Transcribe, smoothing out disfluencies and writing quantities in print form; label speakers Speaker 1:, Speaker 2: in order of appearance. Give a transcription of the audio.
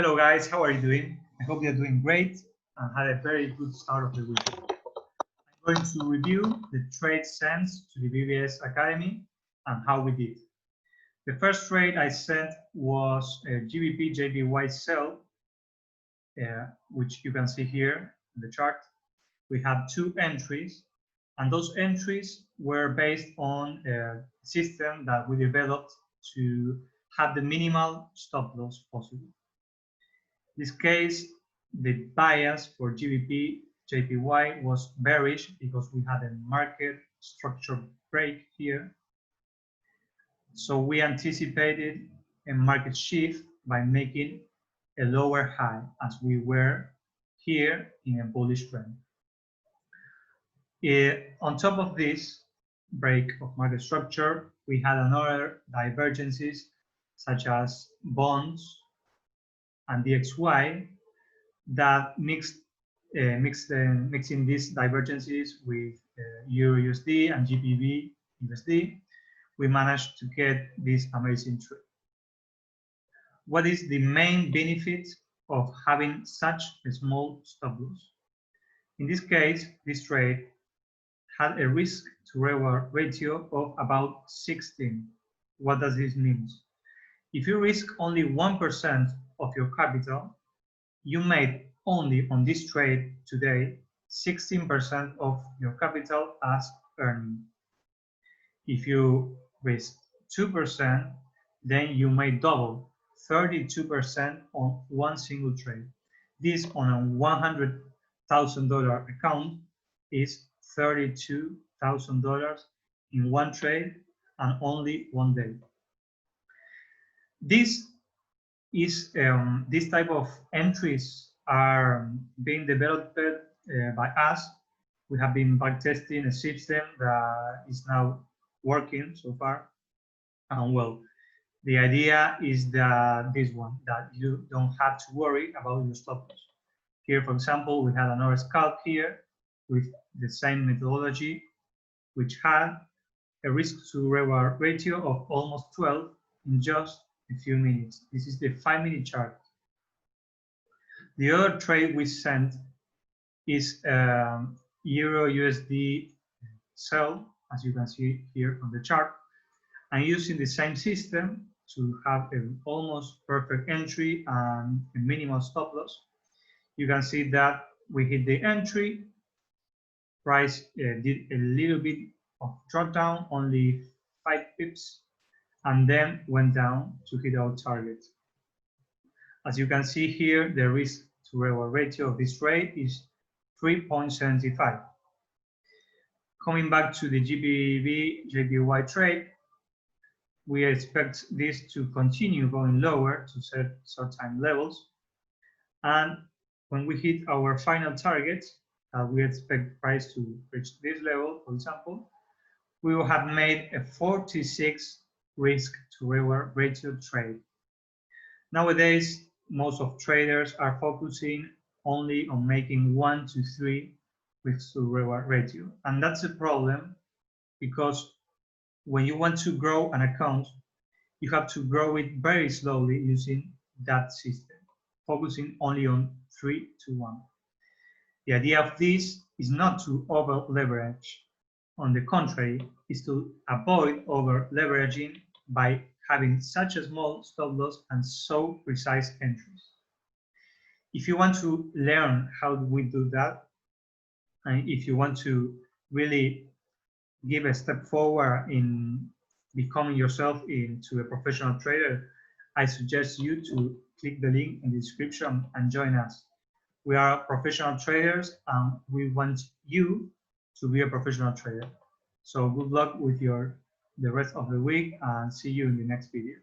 Speaker 1: Hello guys, how are you doing? I hope you're doing great and had a very good start of the week. I'm going to review the trade sent to the VVS Academy and how we did. The first trade I sent was a GBP JPY sell, which you can see here in the chart. We had two entries, and those entries were based on a system that we developed to have the minimal stop loss possible. In this case, the bias for GBP JPY was bearish because we had a market structure break here. So we anticipated a market shift by making a lower high as we were here in a bullish trend. On top of this break of market structure, we had another divergences such as bonds and DXY that mixing these divergences with Euro USD and GBP USD, we managed to get this amazing trade. What is the main benefit of having such a small stop loss? In this case, this trade had a risk to reward ratio of about 16. What does this mean? If you risk only 1% of your capital, you made only on this trade today 16% of your capital as earning. If you risk 2%, then you may double 32% on one single trade. This on a $100,000 account is $32,000 in one trade and only one day. This type of entries are being developed by us. We have been backtesting a system that is now working so far. And well, the idea is that that you don't have to worry about your stop loss. Here, for example, we had another scalp here with the same methodology, which had a risk to reward ratio of almost 12 in just a few minutes. This is the 5-minute chart. The other trade we sent is Euro USD sell, as you can see here on the chart, and using the same system to have an almost perfect entry and a minimal stop loss. You can see that we hit the entry, price did a little bit of drawdown, only 5 pips, and then went down to hit our target. As you can see here, the risk to reward ratio of this trade is 3.75. Coming back to the GBP JPY trade, we expect this to continue going lower to set certain levels. And when we hit our final target, we expect price to reach this level, for example, we will have made a 46 risk to reward ratio trade. Nowadays, most of traders are focusing only on making 1 to 3 risk to reward ratio. And that's a problem because when you want to grow an account, you have to grow it very slowly using that system, focusing only on 3 to 1. The idea of this is not to over leverage. On the contrary, is to avoid over leveraging by having such a small stop loss and so precise entries. If you want to learn how we do that, and if you want to really give a step forward in becoming yourself into a professional trader, I suggest you to click the link in the description and join us. We are professional traders and we want you to be a professional trader. So good luck with the rest of the week and see you in the next video.